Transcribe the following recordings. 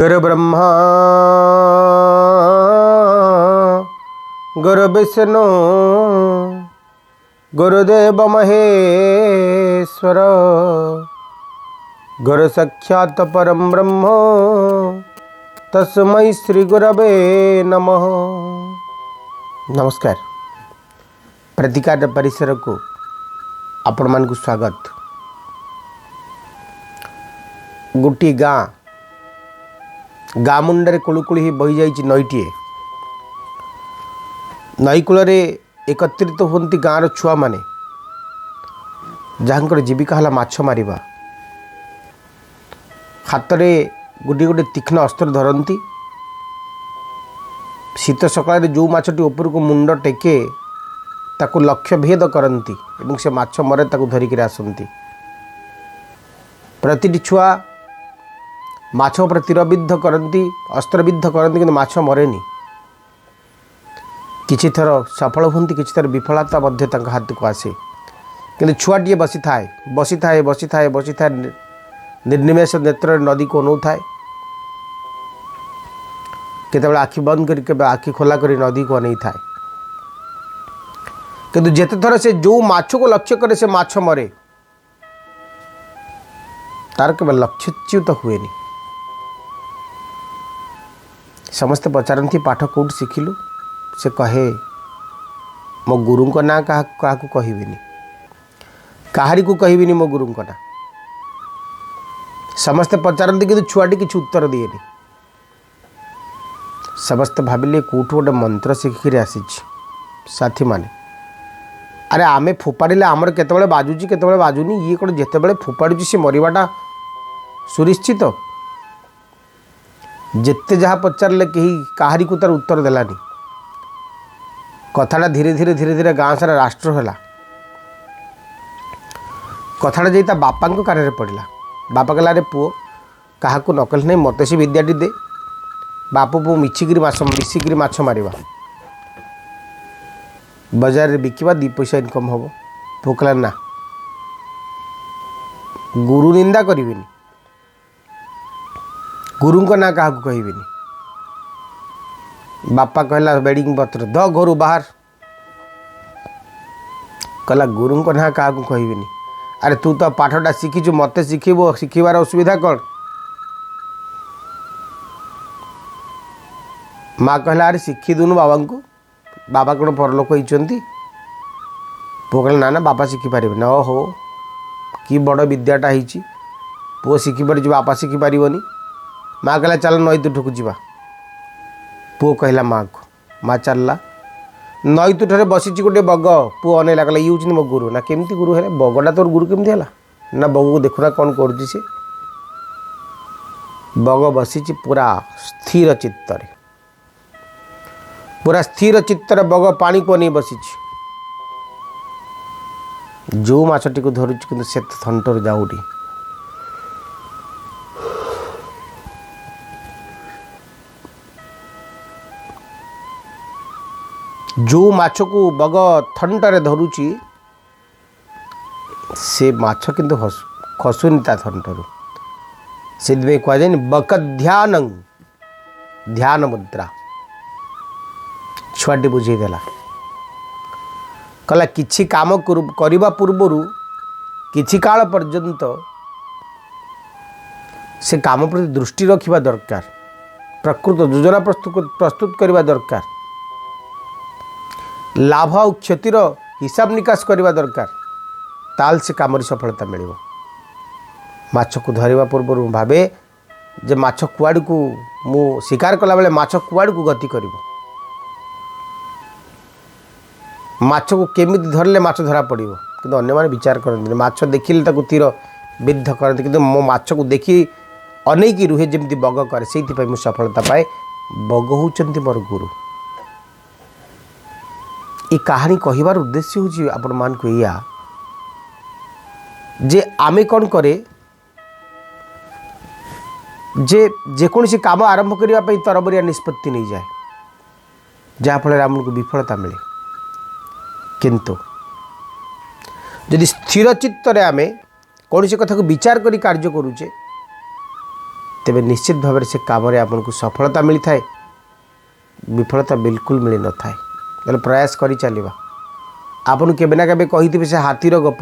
गुरु ब्रह्मा गुरु विष्णु गुरुदेव महेश्वर गुरु साक्षात् परम ब्रह्म तस्मै श्री गुरवे नमः। नमस्कार। प्रतिकार परिसर को आपण मानकु स्वागत। गोटी गाँ मुंडे कुलुकुली ही बही जाइए नईटीए। नई कूल एकत्रित होती गाँव छुआ माने जहाँ जीविका है माछ मारिबा। हाथ में गोटे गोटे तीक्ष्ण अस्त्र धरती। शीत सकाल जो माछटी ऊपर को मुंड टेके ताकू लक्ष्य भेद करती और से माछ मरे ताकू धरिक आसती। प्रतिटी छुआ माछ उपर तीरबिद्ध करती, अस्त्रबिद्ध करती, किंतु माछ मरेनी। किछि थर सफल होती, किछि थर विफलता हाथ को आसे। किंतु छुआटे बसी थाए बसी थाए बसी थाए बसी थाए निर्निमेष नेत्र नदी को नौ थाए। केतबेले आखि बंद कर आखि खोला कर नदी को अनै थाए। किंतु जेते थर से जो माछ को लक्ष्य करे से माछ मरे, तार केवल लक्ष्यच्युत हुएनी। समस्ते पचारती पाठ कौट शिखिलु? से कहे मो गुरु को ना क्या कहबिनी, कहारी को कहबिनी मो गुरु को ना। समस्ते पचारती कि छुआटी किसी उत्तर दिएनी। समस्ते भाविले कौटू गोटे मंत्र शिखिक आसी साथी माने। अरे आमे फोपाड़े आमर केतबेले बाजुची केतबेले बाजुनी, ये कौन जितेबाला फोपाड़ुची सी मरवाटा सुनिश्चित। जिते जहाँ पचारे कहीं कहारी को तार उत्तर देलानी। कथाटा धीरे धीरे धीरे धीरे गाँव सारा राष्ट्र है। कथाटा जा बापा कान पड़ा। बापा कहला अरे पुओ क्या नकल नहीं, मत से विद्याटी दे। बापू पु मिसिकी माछ मारिबा, बजार बिकिबा, 2 पैसा इनकम हम। पुओ कहला ना, गुरु निंदा करिविनी, गुरु को ना क्या कहबिनी। बापा कहला बेडिंग पत्र द घर बाहर। कहला गुरु को ना क्या कहबिनी। अरे तू तो पाठटा शिखीचु, मत शिखब, शिखबार असुविधा कौन? माँ कहला अरे शिखी दूनु बाबा को, बाबा कौन परलोक होती। पुओ कहला ना ना बापा शिखिपारे ना। ओहो कि बड़ विद्याटा होती, पुओ शिखिपार बापा शिखिपारनी। माँ कहला चल नई तुठक जा। पुओ कहला माँ को, माँ चलला। नई तुठे बसी गोटे बग। पुओ अनेला कहला ये हूँ मो गुरु। ना केमती गुरु है? बगटा तोर गुरु केमती है? ना बग को देखुना कौन कर से। बग बसी पूरा स्थिर चित्तर, पूरा स्थिर चित्तर बग पानी को नहीं बसी। जो माछटी को धरुच कि से थंटर जाऊनी। जो माछ को बग थंटरे धरुची से माछ किंतु खसुनी ता थंटरू। से कह जाए बक ध्यान ध्यान मुद्रा। छुआटी बुझेदेला। कहला किछि काम करबा पूर्वरु किछि काल पर्यंत से काम प्रति दृष्टि रखिबा दरकार। प्रकृत योजना प्रस्तुत करबा दरकार। लाभ और क्षतिर हिसाब निकास करबा दरकार। ताल से काम सफलता मिलिबो। माछ को धरिबा पूर्व भावे जे माछ कुआड़ को मु शिकार कला बेले माछ कुआड़ को गति करिबो। माछ को केमिति धरले माछ धरा पड़िबो। किंतु अन्य माने विचार करते माछ देखिले ताकू तीर विद्ध करते, किंतु मो माछ को देखी अनेकी रुहे जेमती बग करे। से मु सफलता पाए। बग होचंती मोर गुरु। ये कहानी कहबार उद्देश्य हूँ आपण मान को या जे आमे कौन करे जे जेकोसी काम आरंभ करने तरबरिया निष्पत्ति नहीं जाए, जहाँफल आमको विफलता मिले। किंतु यदि स्थिर चित्तरे आमे कौन से कथा को विचार करी कार्य करुचे, तेबे निश्चित भाव से काम आपको सफलता मिलता है, विफलता बिल्कुल मिल न था। प्रयास कर चलवा। आपन केबे ना केबे कही से हाथीर गप।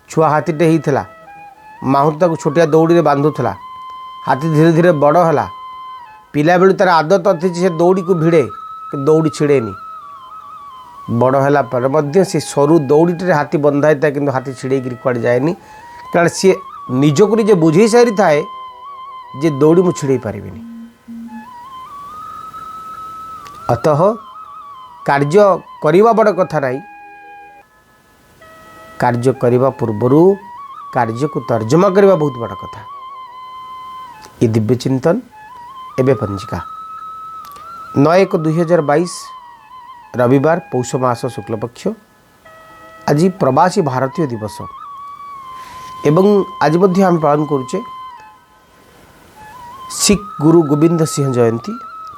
छुआ हाथीटे होता माहूत ताको छोटिया दौड़ी में बांधुला। हाथी धीरे धीरे बड़ है। पिला बेलू तार आदत अच्छी से दौड़ी को भिड़े कि दौड़ी छिड़ेनी। बड़ है पर से सरू दौड़ीटे हाथी बंधा था कि हाथी छिड़े कड़े जाएनि, कारण सी निजक निजे बुझे सारी थाए जे दौड़ी मु छिड़े पारि। अतः कार्य करवा बड़ कथा नहीं, कार्य करने पूर्वर कार्य को तर्जमा करने बहुत बड़ा कथा। ये दिव्य चिंतन एवं पंजिका 9/1/2022 रविवार पौष मास शुक्लपक्ष। आज प्रवासी भारतीय दिवस एवं आज आम पालन करुचे सिख गुरु गोविंद सिंह जयंती।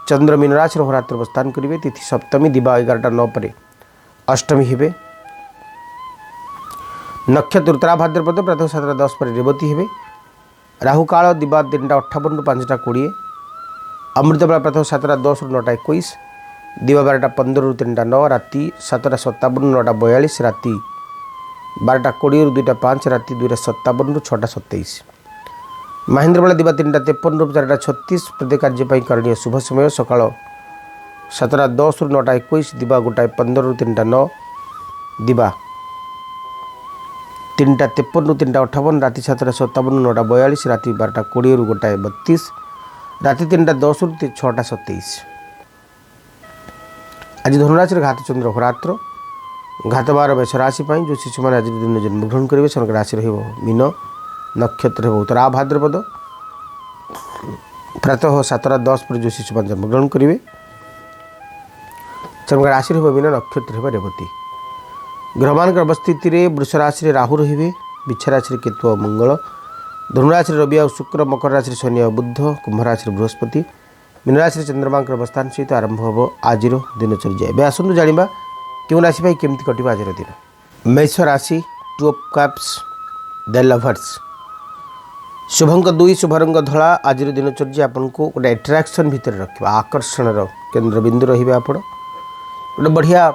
चंद्र मीन राशि होरात्र अवस्थान करेंगे। तिथि सप्तमी दिवा 11:09 पर अष्टमी हेबे। नक्षत्र उत्तरा भाद्रपद प्रातः 7:10 पर रेवती हेबे। राहु काल दिवा 3:58 5:20। अमृत बेला प्रातः 7:10 9:21। दिवा 12:15 3:09। राति 7:57 9:42। राति 12:20 2:05। राति 2:57 6:27। महेंद्र बेला दिवा 3:53 4:36। प्रत्येक कार्य करणीय शुभ समय सकाळ 7:10 9:21। दिवा 1:15 3:09। दिवा 3:53 3:58। राति 7:57 9:42। राति 12:20 1:32। राति 3:10 6:27। आज धनुराशि घात चंद्र होरात्र घात 12 मेष राशि जो शिशु मैंने आज दिन जन्मग्रहण करेंगे से राशि मीन। नक्षत्र है उत्तरा भाद्रपद प्रातः 7:10 पर जो शिशु जन्मग्रहण करेंगे से राशि मीन। नक्षत्र है रेवती। ग्रहमान अवस्थिति वृष राशि राहु रे। बिछा राशि केतु और मंगल। धनुराशि रवि और शुक्र। मकर राशि शनि और बुध। कुंभ राशि बृहस्पति। मीन राशि चंद्रमा अवस्थान सहित आरंभ हो आज दिनचर्या। एवं आसतु जाना क्यों राशि केमती कट आज दिन। मेष राशि 2 ऑफ कप्स द लवर्स। शुभंक 2 शुभ रंग धला। आज दिनचर्या आपन को गोटे एट्राक्शन भितर रखा आकर्षण केन्द्रबिंदु रे। आप गोटे बढ़िया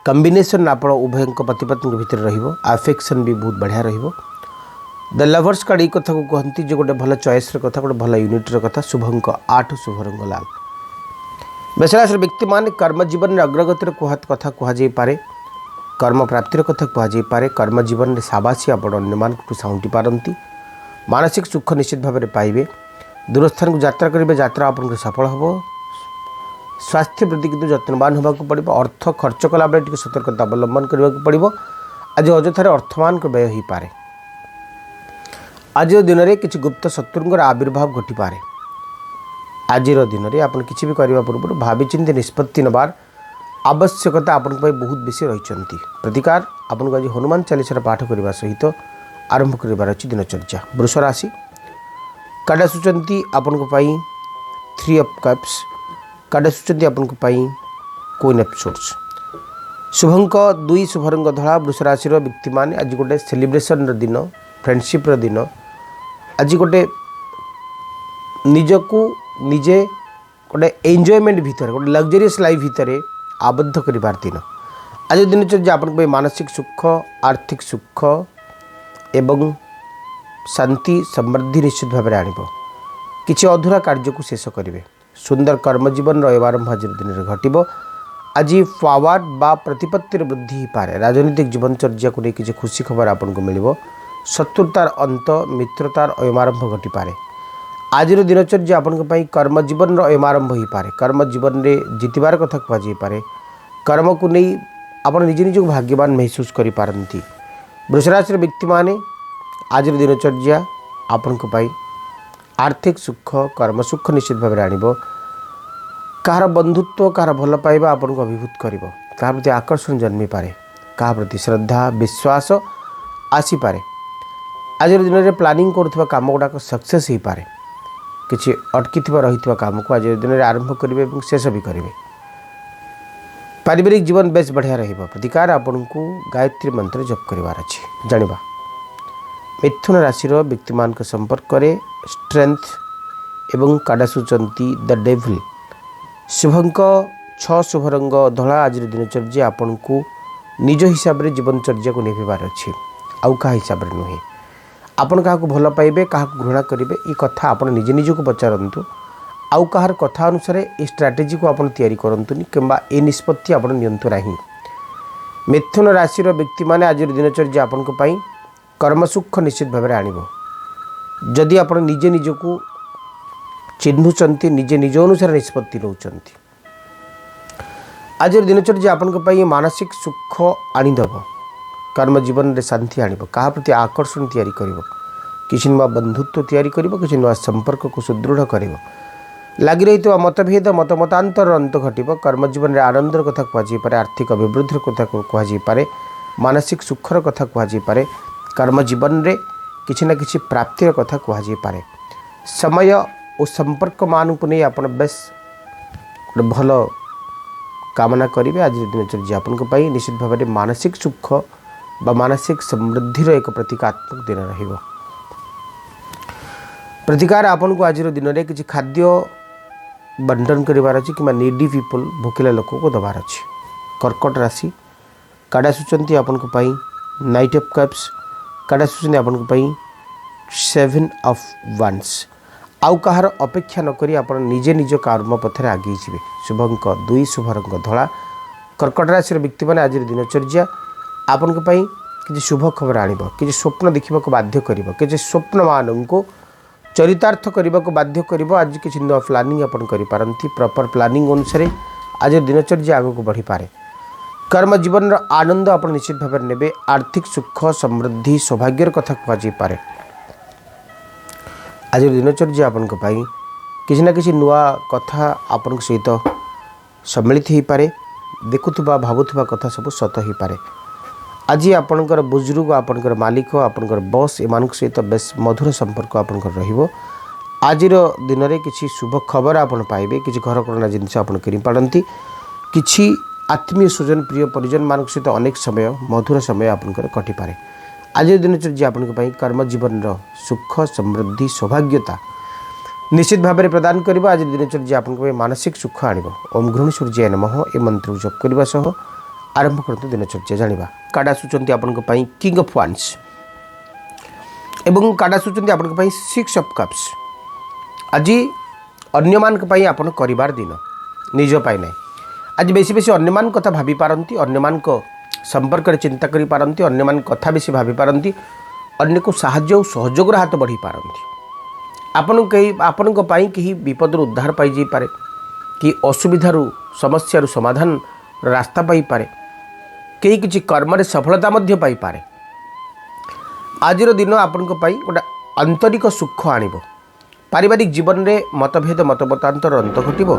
कॉम्बिनेशन आप उभय पति पत्नी भितर रफेक्शन भी बहुत बढ़िया रहिबो। द लवर्स कार्ड ये कथा को कहती जो गोटे भल चॉइस कथा गोटे भल यूनिट्र कथा। शुभंक 8 शुभ रंग लाल। मेषराशि व्यक्ति मान कर्म जीवन में अग्रगतिर कथा कहुपे। कर्म प्राप्तिर कथा कहुपे। कर्म जीवन में साबासी आप अन्य साउंटी पारती। मानसिक सुख निश्चित भाव में पाइबे। दूरस्थान को यात्रा करेंगे। यात्रा आपन सफल हो। स्वास्थ्य प्रति किंतु जत्नवान होगा पड़ो। अर्थ खर्च कला बेले सतर्कता अवलंबन करने को पड़ो। आज अजथार अर्थमान को व्यय हो पाए। आज दिन में किसी गुप्त शत्रुंर आविर्भाव घटी पारे। आज दिन में आप किसी भी करने पूर्व भाविचिंत निष्पत्ति नबार आवश्यकता आपण बहुत बेसी रही। प्रतिकार आपको आज हनुमान चालीसा पाठ करने सहित आरंभ कर दिनचर्या। वृष राशि कार्ड आसुंच आपण 3 ऑफ कप्स। कार्ड आसुंच आपण क्वीन ऑफ सोर्स। शुभंक 2 शुभ रंग धला। वृष राशि व्यक्ति मान आज गोटे सेलिब्रेशन दिन फ्रेंडशिप दिन आज गोटे निजको निजे गोटे एंजॉयमेंट भितर गोटे लग्जरियस लाइफ भितर आबद्ध कर दिन। आज दिनचर्या आपन मानसिक सुख आर्थिक सुख एवं शांति समृद्धि निश्चित भाव में आणिब। किसी अधूरा कार्य को शेष करेंगे। सुंदर कर्मजीवन आरंभ आज दिन में घटब। आज पावर बा प्रतिपत्ति वृद्धि पारे। राजनीतिक जीवनचर्या को लेकिन किसी खुशी खबर आपको मिल। शत्रुतार अंत मित्रतार अयमारंभ घटी पारे। आज दिनचर्या आपण कर्मजीवन अयमारंभ हो पाए। कर्मजीवन में जितबार कथा कहुपे। कर्म को नहीं आप निज निज भाग्यवान महसूस करती। वृषराशि व्यक्ति माने आज दिनचर्या आपण आर्थिक सुख कर्म सुख निश्चित भाव में आणिब। कहार बंधुत्व कहार भल पाइबा आपन को अभिभूत करिब। कहा प्रति आकर्षण जन्मी पारे। कहा प्रति श्रद्धा विश्वास आसी पारे। आज दिन में प्लानिंग करुवा काम गुड़ाक सक्सेस हो पारे। किसी अटकी रही काम को आज दिन में आरंभ करेंगे और शेष भी करेंगे। पारिवारिक जीवन बेस बढ़िया रहिबो। प्रतिकार आपन को गायत्री मंत्र जप करिवार अछि। जानिबा मिथुन राशि व्यक्ति मान संपर्क में स्ट्रेंथ एवं काड़ा सूचंती द डेविल। शुभंक 6 शुभ रंग धला। आज दिनचर्या आपन को निज हिसाब से जीवनचर्या को निभार अच्छी आउ क्या हिसाब से नुहे। आपन क्या भल पाइबे क्या घृणा करेंगे ये कथा आप निजे निज को पचारतु आउ कहार कथा अनुसार ये स्ट्राटेजी को आप तैयारी करतुनि कि ए निष्पत्ति आप नियंतु नहीं। मिथुन राशि व्यक्ति माने आज दिनचर्या आपन को पाई कर्म सुख निश्चित भाव में आणव। जदि आप निजे निज को चिन्हुंट निजे निज अनुसार निष्पत्ति नौकरी आज दिनचर्या आपन को पाई मानसिक सुख आनीदेव। कर्म जीवन में शांति आणव। क्या प्रति आकर्षण तैयारी कर किसी नुआ बंधुत्व तैयारी कर किसी नुआ संपर्क को सुदृढ़ कर लगी रही मतभेद मतमतांतर अंत घटव। कर्म जीवन में आनंदर कथा कहुपे आर्थिक अभिवृद्धि कथा कहुपे मानसिक सुखर कथा कहुपे कर्म जीवन में किसी न किसी प्राप्तिर कथा कहुपे समय और संपर्क मान को नहीं आप बेस भल कामना करेंगे। आज दिनचर्या आपन को पाई निश्चित भाव में मानसिक सुख बा मानसिक समृद्धि एक प्रतीकात्मक दिन रहिबो। प्रतिकार आपन को आज दिन में किसी खाद्य बंटन करार अच्छी कि नीडी पीपल भोकिला लोक को दबार अच्छी। कर्कट राशि काड़ा सूचंती आपन को पाई नाइट ऑफ कप्स। काड़ा सूचंती आपन को पाई 7 ऑफ वांस। आउ कहार अपेक्षा नक आप निजे निज कर्म पथर आगे जी। शुभंक 2 शुभ रंग धला। कर्कट राशि व्यक्ति मैंने आज दिनचर्या आपन को पाई किसी शुभ खबर आणव। किसी स्वप्न देखा बाध्य कर किसी स्वप्न मान को चरितार्थ करने को बाध्य कर। आज किसी नुआ प्लानिंग आपन करिपारंती। प्रॉपर प्लानिंग अनुसार आज दिनचर्या आग को बढ़ी पारे। कर्म जीवन आनंद आप निश्चित भाव में नेबे। आर्थिक सुख समृद्धि सौभाग्यर कथा कहुपे आज दिनचर्या आपन को पाई किसी न किसी नुआ कथा आपन सहित सम्मिलित हो पारे। देखुवा भावुवा कथा सब सत हो पारे। आज आपणकर बुजुर्ग आपणकर मालिक आपणकर बॉस एमान सहित बेस मधुर संपर्क आपणकर रहिबो। आज दिन में किसी शुभ खबर आपन पाइबे। किसी घर करना जिनस आप किपारती किसी आत्मीय स्वजन प्रिय परिजन मान सहित अनेक समय मधुर समय आपणकर कटि पारे। आज दिनचर्या आपन कर्म जीवन सुख समृद्धि सौभाग्यता निश्चित भाव में प्रदान कर। आज दिनचर्या आपन मानसिक सुख आणव। ओम घृणी सूर्य नमः ए मंत्र जप करने सह आरंभ करते दिनचर्या जाना। काड़ा सूचंती आपन किंग ऑफ वांस एवं काड़ा सूचंती आपन 6 ऑफ कप्स। आज अन्य मान आपन करिवार दिन निज पाई ना। आज बेसी बेसी अन्य मान कथा भाभी पारंती। अन्य मान को संपर्क में चिंता करि पारंती। अन्य मान कथा बेसी भाभी पारंती। अन्य को साहाय्य और सहयोग हाथ बढ़ी पारंती। आपन को पाई कहीं विपद उद्धार पाई जाई पारे कि असुविधार समस्या समाधान रास्ता पाई पारे। कई किसी कर्म सफलता मध्य पाई पारे। आज दिन आपन को पाई गोटे आंतरिक सुख आणव। पारिवारिक जीवन में मतभेद मतमतांतर अंत घटव।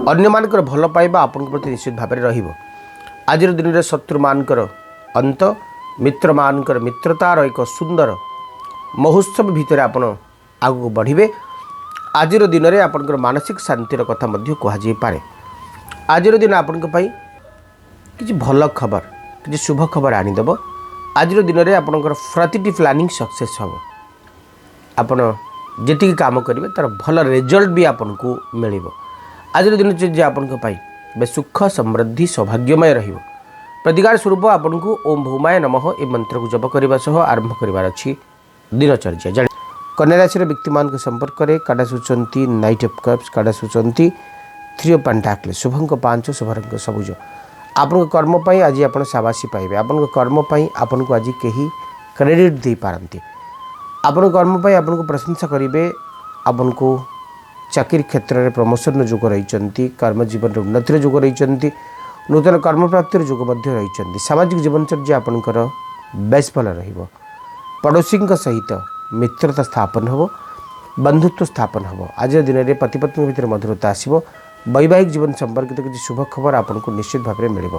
अन्य मानकर भल पाइबा आपन प्रति निश्चित भाव में रहिबो। आज दिन में शत्रु मानकर अंत मित्र मानकर मित्रतार एक सुंदर महोत्सव भितर आपन आगू बढ़िबे। आज दिन में आपनकर मानसिक शांतिर कथा मध्य कहुई पारे। आज दिन आपन को पाई किसी भल खबर किसी शुभ खबर आनीदेव। आज दिन में आपनकर प्रतिटी प्लानिंग सक्सेस हम। आपन जी काम करेंगे तार भल रिजल्ट भी आपन को मिल। आज दिनचर्या आपन को पाई बे सुख समृद्धि सौभाग्यमय रहिबो। प्रतिकार स्वरूप आपन को ओम भौमाय नमः ए मंत्र को जप करने सह आरंभ करार अच्छी दिनचर्या जान। कन्या राशि व्यक्ति मान संपर्क में काड़ा सूचंती नाइट ऑफ कप्स। काड़ा सूचंती 3 ऑफ पेंटाकल्स। शुभंक 5 शुभ रंग सबुज। आपन कर्म पाई आज आप शाबाशी पाइबे। आपन कर्म पाई आपन को आज कहीं क्रेडिट दे पारंती। आपन कर्म पाई आपन को प्रशंसा करेंगे। आपन को चाकरी क्षेत्र में प्रमोशन जोग रही। कर्म जीवन उन्नतिर जोग रही। नूतन कर्म प्राप्तिर जोग रही। सामाजिक जीवनचर्या आपनकर बेस भल रहिबो। पड़ोसी सहित मित्रता स्थापन हो। बंधुत्व स्थापन हो। आज दिन में पति पत्नी भितर मधुरता आसो। वैवाहिक जीवन संपर्कित किसी शुभ खबर आपन को निश्चित भाव में मिल।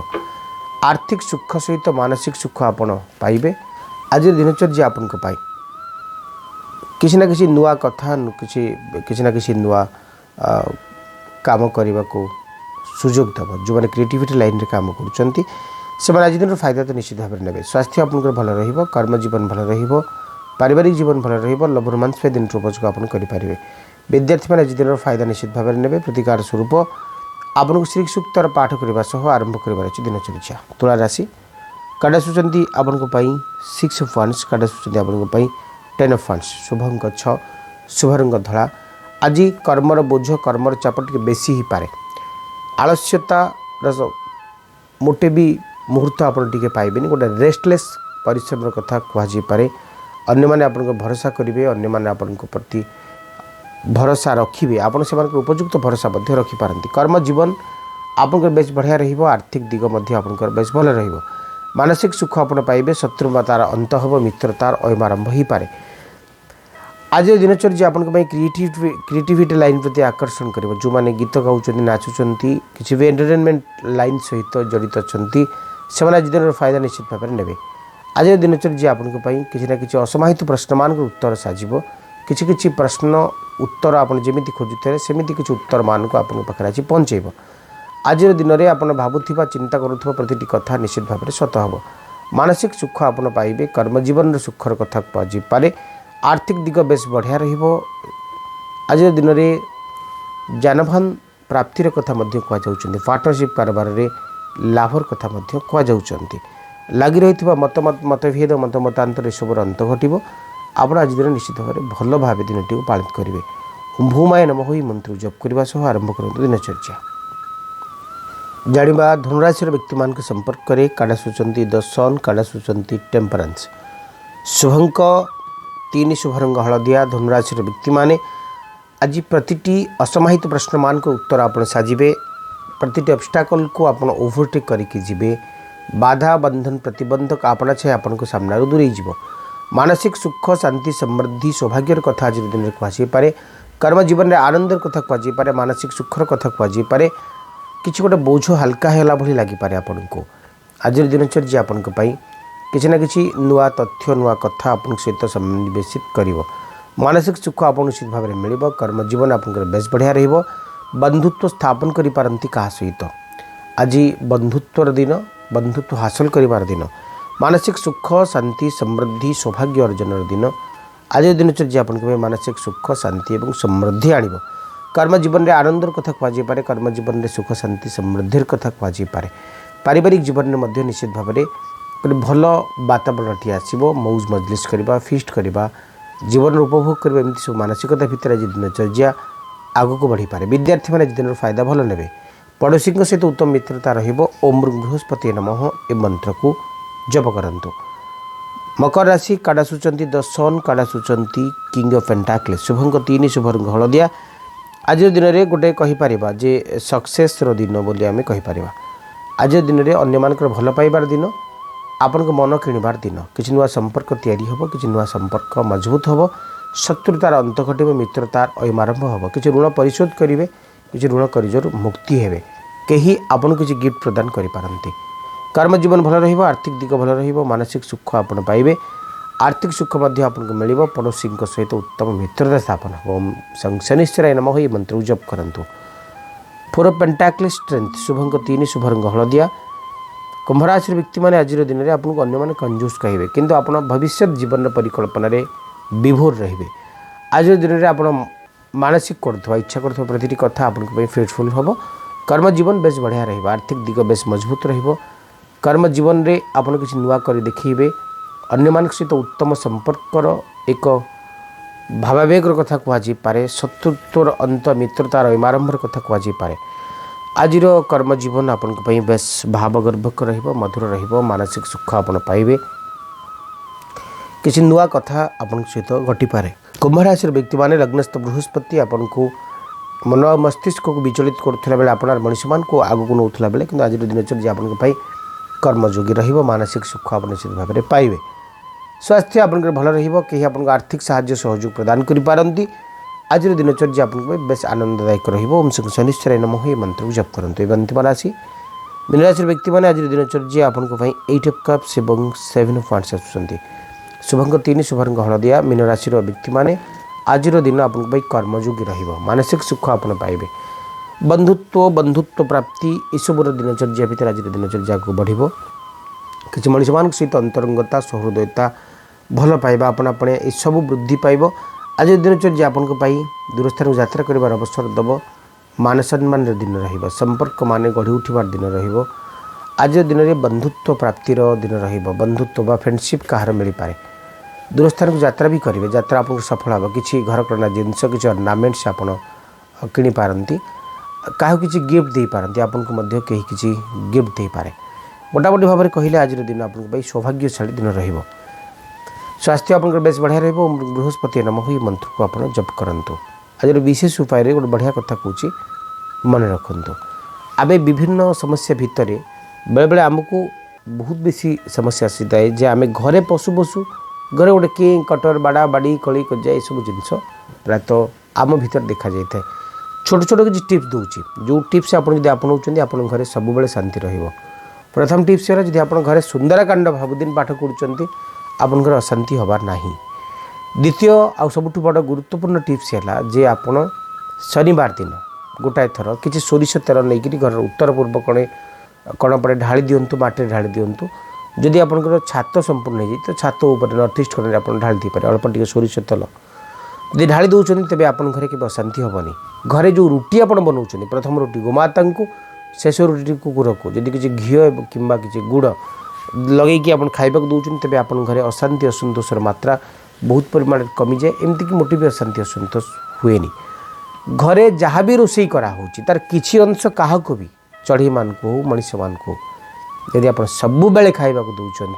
आर्थिक सुख सहित मानसिक सुख आपन पाइबे। आज दिनचर्या आपन को पाई किसी न किसी नुआ कथा किसी न किसी नुआ काम करने को सुजोग दब। जो मैंने क्रिएटिविटी लाइन रे काम कर आज दिन फायदा तो निश्चित भाव में ने। स्वास्थ्य आपन भल रहिबो। कर्म जीवन भल रहिबो। पारिवारिक जीवन भल रहिबो लव रोमांस पे दिन उपयोग आपन करि पारिबे विद्यार्थी माने आज दिन फायदा निश्चित भाव में नेबे प्रतिकार स्वरूप आपन श्री सूक्तर पाठ करबा सह आरंभ करबार अछि दिनचर्या तुला राशि काडा सुचंती आपन को पई 6 ऑफ वांड्स काडा सुचंती आपन को पई 10 ऑफ वांड्स शुभ अंक 6 शुभ रंग धला आज कर्मर बोझ कर्मर चाप टिके बेसी ही पारे आलस्यता मोटे भी मुहूर्त आपन टिके पाइबेनी गोटे रेस्टलेस परिश्रम कथा कहजी पारे अन्य माने आपन को भरोसा करिवे अन्य माने आपन को प्रति भरोसा रखिबे आपन से उपयुक्त भरोसा मध्य रखि पारंती कर्म जीवन आपन बेस बढ़िया रहिबो आर्थिक दिग मध्य आपन बेस भल रहिबो मानसिक सुख आपन पाइबे शत्रुतार अंत हब मित्रतार अयमारंभ ही पारे आज दिनचर्या आपन क्रिएटिविटी लाइन प्रति आकर्षण करिवो जो माने गीत गाउचंती नाचुचंती किछि भी एंटरटेनमेंट लाइन सहित जड़ित अछंती से आज दिन फायदा निश्चित भाव में नेबे आज दिनचर्या आपन किसी ना किसी असमाहित प्रश्न मान उत्तर साजिबो किछि किछि प्रश्न उत्तर आपन जेमिति खोजुथे सेमिति किछि उत्तर मान को आपन पाखरे आज पहुंचेबो आज दिन में आपन भाबुथिबा चिंता करुथिबा प्रतिटी कथा निश्चित भाव में सत हबो मानसिक सुख आपन पाइबे कर्म जीवन सुखर कथा पाजि पारे आर्थिक दिग बेस बढ़िया रहिबो आज दिन में जानवाहन प्राप्तिर कथा मध्य कह जाउछन्ती पार्टनरशिप कारोबार रे लाभर कथा मध्य कह जाउछन्ती लागि रहिथिबा मतभेद मतमतांतर सबर अंत घटिबो आपण आज दिन निश्चित भाव में भल भाव दिनटी पालित करेंगे ओम भूमाय नमः होई मंत्र जप करने सह आरंभ करते दिनचर्या जानिबा धनुराशि व्यक्ति मान संपर्क करे काड़ा सूचंती द सन काड़ा सूचंती टेम्परेंस शुभंक 3 शुभ रंग हलदिया धनुराशि व्यक्ति माने आज प्रतिटी असमाहित प्रश्न मान को उत्तर आपण साजिबे प्रतिटी ऑब्स्टेकल को आपण ओवरटेक करके जिबे बाधा बंधन प्रतिबंधक आपण छे आपण को सामना दूरे जीवो मानसिक सुख शांति समृद्धि सौभाग्यर कथा आज दिन में कहुई पारे कर्म जीवन में आनंदर कथा कहुई पारे मानसिक सुखर कथा कहुई पारे किसी गोटे बोझ हल्का है भली लगिपारे आपन को आज दिनचर्या आपन को पाई किसी ना किसी नुआ तथ्य नुआ कथा आपन सहित सन्निवेशित करिवो मानसिक सुख आपन निश्चित भाव में मिलिबो कर्म जीवन आपन बेस बढ़िया रहिबो बंधुत्व स्थापन करि पारंती कहा सहित आज बंधुत्वर दिन बंधुत्व हासिल करिवार दिन मानसिक सुख शांति समृद्धि सौभाग्य अर्जन दिन आज दिनचर्या आपन को मानसिक सुख शांति और समृद्धि आणिबो कर्म जीवन में आनंदर कथा कहुई पारे कर्म जीवन में सुख शांति समृद्धि कथा कहुई पारे पारिवारिक जीवन में मध्य निश्चित भाव में गोटे भल वातावरण आसो मौज मजलिस करवा फिस्ट करवा जीवन उपभोग करवा एमती सब मानसिकता भितर आज दिनचर्या आग को बढ़ी पारे विद्यार्थी मैंने दिन फायदा भल ने पड़ोशी सहित उत्तम मित्रता रहिबो ओम बृहस्पति नमः ए मंत्र को जप करंतु मकर राशि काड़ा सूचंती द सन काड़ा सूचंती किंग ऑफ पेंटाक्लेस शुभंक 3 शुभ रंग हलदिया आज दिन में गोटे कहीपर जे सक्सेस दिन बोली आम कहीपर आज दिन में अन्य मानकर भल पाइबार दिन आपन को मन किणवार दिन किसी नुआ संपर्क तैयारी होबो किसी नुआ संपर्क मजबूत होबो शत्रुतार अंत घटे मित्रतार अयमारंभ होबो किसी ऋण परिशोध करेंगे किसी ऋण कर्जर मुक्ति हेबे कहीं आपन किसी गिफ्ट प्रदान करि पारंती कर्म जीवन भल रहिबो आर्थिक दिग भल रहिबो मानसिक सुख आपन पाइबे आर्थिक सुख मध्य आपको मिलिबो पड़ोशी सहित उत्तम मित्रता स्थापन ओम शनिश्चराय नमः ये मंत्र जप करंतु फोर ऑफ पेंटाक्लेस स्ट्रेंथ शुभंक 3 शुभ रंग हलदिया कुंभ राशि व्यक्ति माने आज दिन में आपको अन्य माने कंजूस कहिबे किंतु आपण भविष्य जीवन परिकल्पना रे विभोर रहिबे आज दिन में आपण मानसिक करथवा इच्छा करथवा प्रतिटी कथा आपन फेटफुल होबो कर्म जीवन बेस बढ़िया रहिबो आर्थिक दिग बेस मजबूत रहिबो कर्म जीवन रे आपन किछि नुआ करि देखिबे अन्य मान सहित उत्तम संपर्कर एक भावावेगर कथा कहुई पारे शत्रुत्वर अंत मित्रतार अयमारंभर कथा कहुई पारे आज कर्म जीवन आपन बेस भावगर्भक रहिबो मधुर रहिबो मानसिक सुख आपन पाइबे किसी नुआ कथा आपन सहित घटी पारे कुंभ राशि व्यक्ति माने लग्नस्थ बृहस्पति आपन को मन मस्तिष्क को विचलित करुला बेले आपनार मनुष्य मान को आगु को नौथला बेले किंतु आज दिनचर्या आपन पाई कर्मयोगी रहिबो मानसिक सुख आप निश्चित भाव में पाइबे स्वास्थ्य आपन भल रहिबो कहीं आपन आर्थिक साहाय्य सहयोग प्रदान करि पारंती आज दिनचर्या आपन बेस आनंददायक रहिबो ओम शनिश्चराय नमः ये मंत्र जप करंतु अंतिम राशि मीन राशि व्यक्ति माने आज दिनचर्या आपन 8 ऑफ कप्स एवं 7 ऑफ वांड्स आसुचंती शुभंक 3 शुभ रंग हलदिया मीन राशि व्यक्ति माने आज दिन आपन कर्मयोगी रहिबो मानसिक सुख आपन पाइबे बंधुत्व प्राप्ति इसबुर दिनचर्या भितर आज दिनचर्या को बढ़िबो किसी मनुष्य मान सहित अंतरंगता सहृदयता भल पाइबा आपण अपने ये सब वृद्धि पाइब। आज दिनचर्या आपन दूर स्थान यात्रा कर अवसर दब। मान सम्मान दिन रहिबो, संपर्क मान गढ़ी उठिबार दिन रहिबो। आज दिन में बंधुत्व प्राप्तिर दिन रहिबो, बंधुत्व बा फ्रेंडशिप कहार मिल पारे। दूर स्थान को यात्रा भी करेंगे, यात्रा आपको सफल हम। किसी घर करना जिनस किसी अर्नामेंट्स आप किणी पारती, क्या किसी गिफ्ट दे पारती, आपन को मध्य कहीं किसी गिफ्ट दे पारे। मोटामोटी भाव में कहले आज दिन आपन सौभाग्यशाली दिन रहिबो। स्वास्थ्य आप बेस बढ़िया रहिबो। बृहस्पति नमः ही मंत्र को आप जप करंतु। आज विशेष उपाय गोटे बढ़िया कथा कहूँ मन रखु। आबे विभिन्न समस्या भितर बेले बेले आमको बहुत बेसी समस्या आसी थाए जे आम घरे पशु पशु घरे गोटे किंग कटर बाड़ा बाड़ी कली कजा ये सब जिनस प्रायतः आम भीतर देखा जाए था। छोट छोट किसी टिप्स दूसरी, जो टिप्स आप अपनाऊँ आप घरे सब बेले शांति रहिबो। प्रथम टिप्स है जब आप घरे सुंदरकांड भावुदिन पाठ करुँच आप घर अशांति हबार ना। द्वितीय आ सबुठ बड़ गुरुत्वपूर्ण टिप्स है जे आप शनिवार दिन गोटाए थर किसी सोरिष तेल नहीं घर उत्तर पूर्व कणे कण पर ढाली दिंतु, माटी ढाली दिंतु। जदि आपंकर छात संपूर्ण हो तो छात उपर नॉर्थ ईस्ट कणे आप ढाली दी पारे अल्प टिके सोरिष तेल यदि ढाली दौरान तेज आप घरे के अशांति हेनी। घरे जो रुटी आप बनाऊँ प्रथम रुटी गोमाता को, शेष रुटी कुकुर को जदि किसी घी कि किसी गुड़ लगे आप खाइबा दौरान तेज आप घरे अशांति असंतोषर मात्रा बहुत परिमाण कमी जाए। एमती कि मोटे भी अशांति असंतोष हुए। घरे जहाँ भी रोषे कराऊँ तार किसी अंश क्या भी चढ़ई मान को हो मनीष मान को यदि आप सब बेले खाइबा दौरान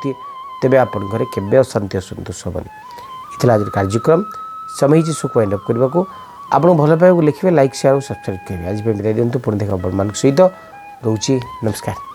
तेज आप घरे केवे अशांति असंतोष हेनी। इतना आज कार्यक्रम समय ही सुख वाइंड अप करने को आपको भल पाइबा लिखे लाइक शेयर और सब्सक्राइब करेंगे। आज विदाई दिंतु पुणी देखा मान सहित रोची। नमस्कार।